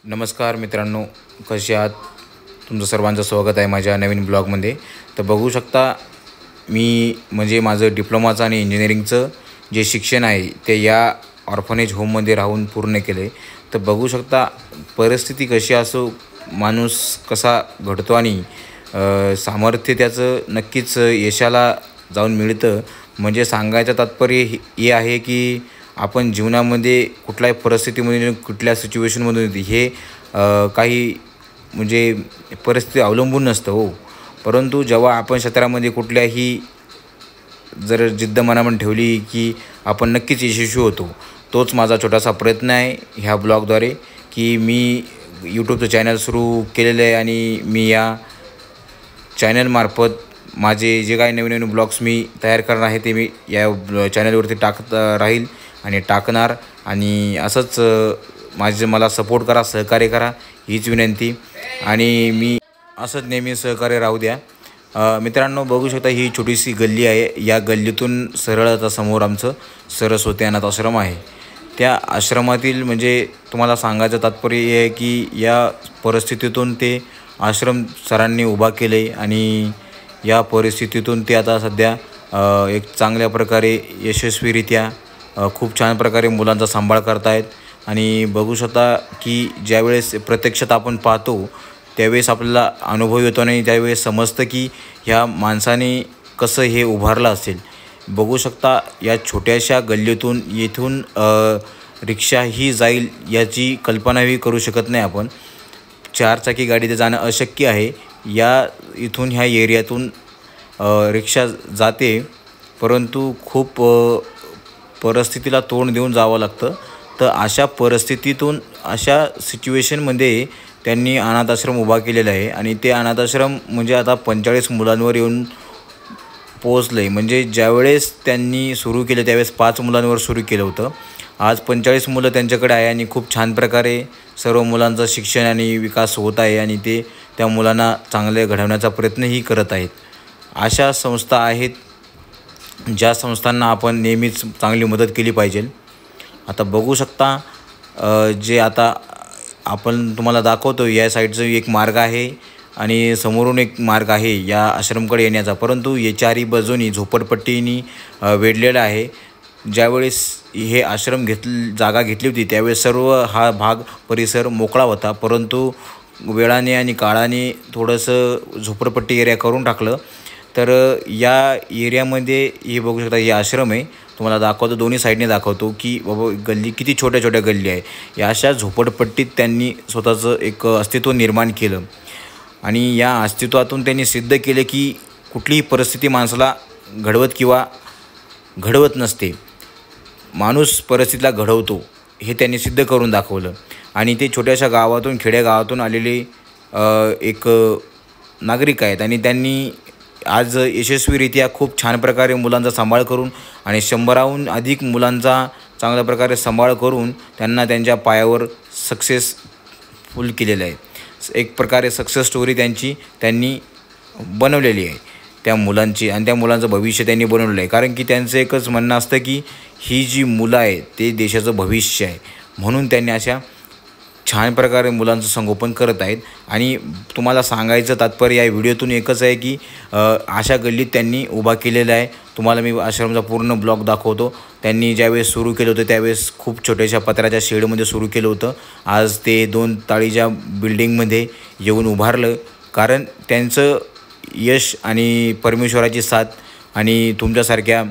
नमस्कार मित्रांनो, कसे आहात? तुमचं सर्वांचं स्वागत आहे माझ्या नवीन ब्लॉगमध्ये. तर बघू शकता, मी म्हणजे माझं डिप्लोमाचं आणि इंजिनिअरिंगचं जे शिक्षण आहे ते या ऑर्फनेज होममध्ये राहून पूर्ण केले. तर बघू शकता परिस्थिती कशी असो, माणूस कसा घडतो आणि सामर्थ्य त्याचं नक्कीच यशाला जाऊन मिळतं. म्हणजे सांगायचं तात्पर्य हे आहे की आपण जीवनामध्ये कुठल्याही परिस्थितीमध्ये, कुठल्या सिच्युएशनमधून हे काही म्हणजे परिस्थिती अवलंबून नसतं हो. परंतु जेव्हा आपण क्षेत्रामध्ये कुठल्याही जर जिद्द मनामध्ये ठेवली की आपण नक्कीच यशस्वी होतो. तोच माझा छोटासा प्रयत्न आहे ह्या ब्लॉगद्वारे, की मी यूट्यूबचं चॅनल सुरू केलेलं आहे आणि मी या चॅनलमार्फत माझे जे काही नवीन नवीन ब्लॉग्स मी तयार करणार आहे ते मी या चॅनलवरती टाकत राहील आणि टाकणार. आणि असंच मला सपोर्ट करा, सहकार्य करा हीच विनंती. आणि मी असंच नेहमी सहकार्य राहू द्या. मित्रांनो, बघू शकता ही छोटीशी गल्ली आहे. या गल्लीतून सरळ आता समोर आमचं सरस्वती अनाथ आश्रम आहे. त्या आश्रमातील म्हणजे तुम्हाला सांगायचं तात्पर्य हे आहे की या परिस्थितीतून ते आश्रम सरांनी उभा केले आणि या परिस्थितीतून ते आता सध्या एक चांगल्या प्रकारे यशस्वीरित्या खूप छान प्रकारे मुलांचा सांभाळ करत आहेत. आणि बघू शकता की ज्यावेळेस प्रत्यक्षात आपण पाहतो त्यावेळेस आपल्याला अनुभव येतो आणि त्यावेळेस समजतं की ह्या माणसाने कसं हे उभारलं असेल. बघू शकता या छोट्याशा गल्लीतून येथून रिक्षाही जाईल याची कल्पनाही करू शकत नाही आपण. 4 चाकी गाडीने जाणं अशक्य आहे. इथून ह्या एरियातून रिक्षा जाते, परंतु खूप परिस्थितीला तोंड देऊन जावं लागतं. तर अशा परिस्थितीतून, अशा सिच्युएशनमध्ये त्यांनी अनाथाश्रम उभा केलेला आहे. आणि ते अनाथाश्रम म्हणजे आता 45 मुलांवर येऊन पोहोचलं आहे. म्हणजे ज्यावेळेस त्यांनी सुरू केलं त्यावेळेस 5 मुलांवर सुरू केलं होतं. आज 45 मुलं त्यांच्याकडे आहे आणि खूप छान प्रकारे सर्व मुलांचं शिक्षण आणि विकास होत आहे आणि ते त्या मुलांना चांगले घडवण्याचा प्रयत्नही करत आहेत. अशा संस्था आहेत ज्या संस्थांना आपण नेहमीच चांगली मदत केली पाहिजे. आता बघू शकता जे आता आपण तुम्हाला दाखवतो या साईडचं एक मार्ग आहे आणि समोरून एक मार्ग आहे या आश्रमकडे येण्याचा, परंतु या चारी बाजूनी झोपडपट्टीनी वेढलेला आहे. ज्यावेळेस हे आश्रम जागा घेतली होती त्यावेळेस सर्व हा भाग परिसर मोकळा होता, परंतु वेळाने आणि काळाने थोडंसं झोपडपट्टी एरिया करून टाकलं. तर या एरियामध्ये हे बघू शकता हे आश्रम आहे. तुम्हाला दाखवतो, दोन्ही साईडने दाखवतो की बाबा गल्ली किती छोट्या छोट्या गल्ली आहे. या अशा झोपडपट्टीत त्यांनी स्वतःचं एक अस्तित्व निर्माण केलं आणि या अस्तित्वातून त्यांनी सिद्ध केले की कुठलीही परिस्थिती माणसाला घडवत नसते, माणूस परिस्थितीला घडवतो हे त्यांनी सिद्ध करून दाखवलं. आणि ते छोट्याशा गावातून, खेडेगावातून आलेले एक नागरिक आहेत आणि त्यांनी आज यशस्वीरित्या खूप छान प्रकारे मुलांचा सांभाळ करून आणि 100हून अधिक मुलांचा चांगल्या प्रकारे सांभाळ करून त्यांना त्यांच्या पायावर सक्सेसफुल केलेलं आहे. एक प्रकारे सक्सेस स्टोरी त्यांनी बनवलेली आहे त्या मुलांची आणि त्या मुलांचं भविष्य त्यांनी बनवलेलं आहे. कारण की त्यांचं एकच म्हणणं असतं की ही जी मुलं आहे ते देशाचं भविष्य आहे, म्हणून त्यांनी अशा छान प्रकारे मुलांचं संगोपन करत आहेत. आणि तुम्हाला सांगायचं तात्पर्य या व्हिडिओतून एकच आहे की अशा गल्लीत त्यांनी उभा केलेला आहे. तुम्हाला मी आश्रमचा पूर्ण ब्लॉग दाखवतो. त्यांनी ज्यावेळेस सुरू केलं होतं त्यावेळेस खूप छोट्याशा पत्र्याच्या शेडमध्ये सुरू केलं होतं. आज ते 2 ताळीच्या बिल्डिंगमध्ये येऊन उभारलं. कारण त्यांचं यश आणि परमेश्वराची साथ आणि तुमच्यासारख्या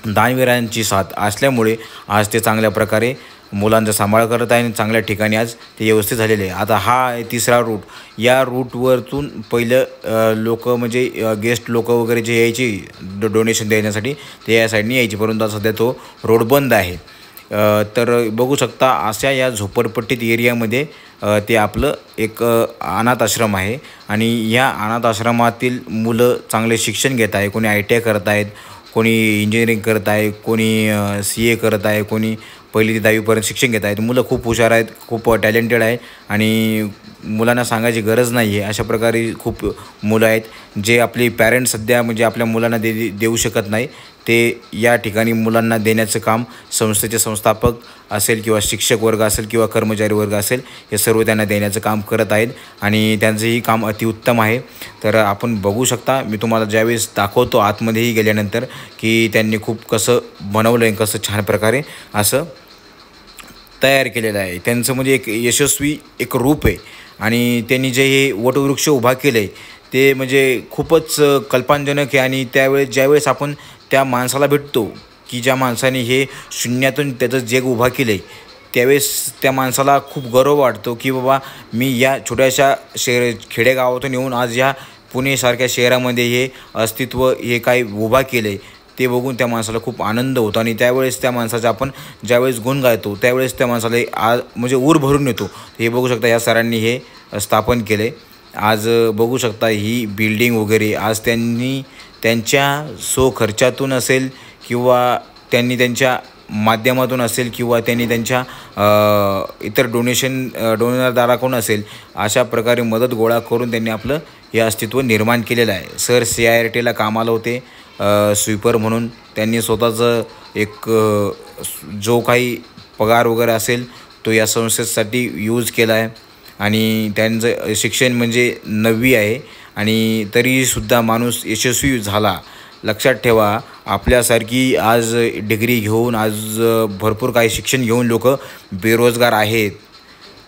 दानवीरांची साथ असल्यामुळे आज ते चांगल्या प्रकारे मुलांचा सांभाळ करत आहे आणि चांगल्या ठिकाणी आज ते व्यवस्थित झालेले आहे. आता हा आहे 3रा रूट. या रूटवरतून पहिलं लोक म्हणजे गेस्ट लोक वगैरे जे यायचे डोनेशन देण्यासाठी ते या साईडने यायचे, परंतु आता सध्या तो रोड बंद आहे. तर बघू शकता अशा या झोपडपट्टीत एरियामध्ये ते आपलं एक अनाथ आश्रम आहे. आणि या अनाथ आश्रमातील मुलं चांगले शिक्षण घेत आहे. कोणी ITI करत आहेत, कोणी इंजिनिअरिंग करत आहे, कोणी CA करत आहे, कोणी 1ली ते 10वीपर्यंत शिक्षण घेत आहेत. मुलं खूप हुशार आहेत, खूप टॅलेंटेड आहे आणि मुलांना सांगायची गरज नाही आहे. अशा प्रकारे खूप मुलं आहेत जे आपले पॅरेंट्स सध्या म्हणजे आपल्या मुलांना देऊ शकत नाही. ते या ठिकाणी मुलांना देण्याचं काम संस्थेचे संस्थापक असेल किंवा शिक्षक वर्ग असेल किंवा कर्मचारी वर्ग असेल, हे सर्व त्यांना देण्याचं काम करत आहेत आणि त्यांचंही काम अतिउत्तम आहे. तर आपण बघू शकता, मी तुम्हाला ज्यावेळेस दाखवतो आतमध्येही गेल्यानंतर की त्यांनी खूप कसं बनवलं आहे, कसं छान प्रकारे असं तयार केलेलं आहे. त्यांचं म्हणजे एक यशस्वी एक रूप आहे आणि त्यांनी जे हे वटवृक्ष उभा केलं आहे ते म्हणजे खूपच कल्पनाजनक आहे. आणि ज्यावेळेस आपण त्या माणसाला भेटतो की ज्या माणसाने हे शून्यातून त्याचं जग उभा केलं आहे, त्यावेळेस त्या माणसाला खूप गर्व वाटतो की बाबा मी या छोट्याशा खेडेगावातून येऊन आज या पुणेसारख्या शहरामध्ये हे अस्तित्व हे काय उभा केलं आहे ते बघून त्या माणसाला खूप आनंद होतो. आणि त्यावेळेस त्या माणसाचा आपण ज्यावेळेस गुण गायतो त्यावेळेस त्या माणसाला म्हणजे ऊर भरून येतो. हे बघू शकता या सरांनी हे स्थापन केलं आहे. आज बघू शकता ही बिल्डिंग वगैरे आज त्यांनी त्यांच्या खर्चातून असेल किंवा त्यांनी त्यांच्या माध्यमातून असेल किंवा त्यांनी त्यांच्या इतर डोनरदाराकडून असेल, अशा प्रकारे मदत गोळा करून त्यांनी आपलं हे अस्तित्व निर्माण केलेलं आहे. सर CIRTला कामाला होते स्वीपर म्हणून. त्यांनी स्वतःचं एक जो काही पगार वगैरे असेल तो या संस्थेसाठी यूज केला आहे आणि त्यांचं शिक्षण म्हणजे 9वी आहे आणि तरीसुद्धा माणूस यशस्वी झाला. लक्षात ठेवा, आपल्यासारखी आज डिग्री घेऊन आज भरपूर काही शिक्षण घेऊन लोक बेरोजगार आहेत,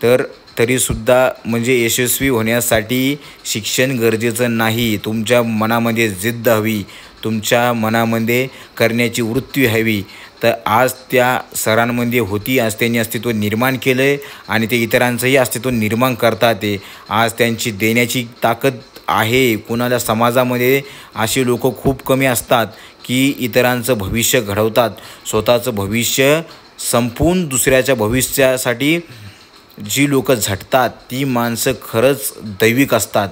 तर तरीसुद्धा म्हणजे यशस्वी होण्यासाठी शिक्षण गरजेचं नाही. तुमच्या मनामध्ये जिद्द हवी, तुमच्या मनामध्ये करण्याची वृत्ती हवी. तर आज त्या सरांमध्ये होती, आज त्यांनी अस्तित्व निर्माण केलं आहे आणि ते इतरांचंही अस्तित्व निर्माण करतात. ते आज त्यांची देण्याची ताकद आहे. कुणाला समाजामध्ये असे लोक खूप कमी असतात की इतरांचं भविष्य घडवतात, स्वतःचं भविष्य संपवून दुसऱ्याच्या भविष्यासाठी जी लोक झटतात ती माणसं खरंच दैविक असतात.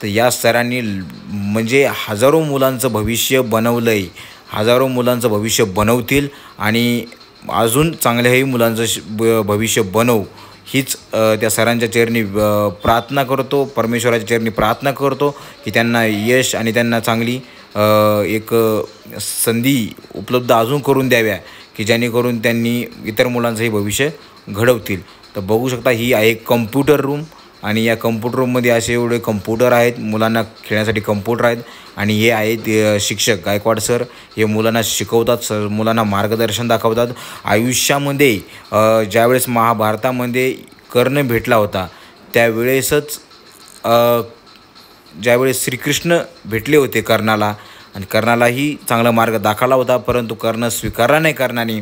तर या सरांनी म्हणजे हजारो मुलांचं भविष्य बनवलं आहे, हजारो मुलांचं भविष्य बनवतील आणि अजून चांगल्याही मुलांचं भविष्य बनवू हीच त्या सरांच्या चरणी प्रार्थना करतो, परमेश्वराच्या चरणी प्रार्थना करतो की त्यांना यश आणि त्यांना चांगली एक संधी उपलब्ध अजून करून द्याव्या की जेणेकरून त्यांनी इतर मुलांचंही भविष्य घडवतील. तर बघू शकता ही आहे कम्प्युटर रूम आणि या कम्प्युटर रूममध्ये असे एवढे कम्प्युटर आहेत, मुलांना खेळण्यासाठी कम्प्युटर आहेत आणि हे आहेत शिक्षक गायकवाड सर. हे मुलांना शिकवतात, मुलांना मार्गदर्शन दाखवतात. आयुष्यामध्ये ज्यावेळेस महाभारतामध्ये कर्ण भेटला होता त्यावेळेसच ज्यावेळेस श्रीकृष्ण भेटले होते कर्णाला आणि कर्णालाही चांगला मार्ग दाखवला होता, परंतु कर्ण स्वीकारला नाही कर्णाने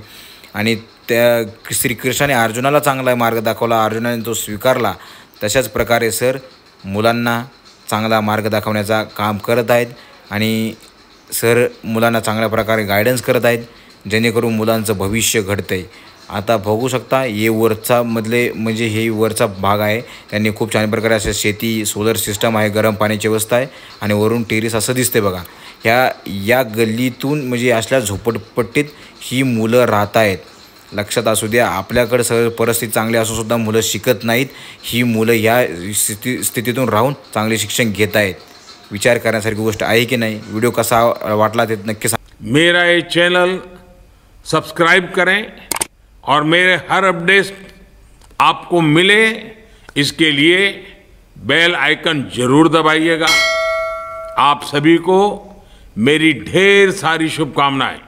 आणि त्या श्रीकृष्णाने अर्जुनाला चांगला मार्ग दाखवला, अर्जुनाने तो स्वीकारला. तशाच प्रकारे सर मुलांना चांगला मार्ग दाखवण्याचा काम करत आहेत आणि सर मुलांना चांगल्या प्रकारे गायडन्स करत आहेत जेणेकरून मुलांचं भविष्य घडतं आहे. आता बघू शकता हे वरचा म्हणजे हे वरचा भाग आहे. त्यांनी खूप छान प्रकारे असं शेती, सोलर सिस्टम आहे, गरम पाण्याची व्यवस्था आहे आणि वरून टेरेस असं दिसते बघा. या गल्लीतून म्हणजे असल्या झोपडपट्टीत ही मुलं राहत आहेत. लक्षात असू द्या, आपल्याकडे सगळं परिस्थिती चांगली असूनसुद्धा मुलं शिकत नाहीत. ही मुलं या स्थितीतून राहून चांगले शिक्षण घेत आहेत. विचार करण्यासारखी गोष्ट आहे की नाही? व्हिडिओ कसा वाटला ते नक्की सांगा. मेरा ये चैनल सब्सक्राइब करें और मेरे हर अपडेट आपको मिले इसके लिए बेल आइकन जरूर दबाइएगा. आप सभी को मेरी ढेर सारी शुभकामनाएं.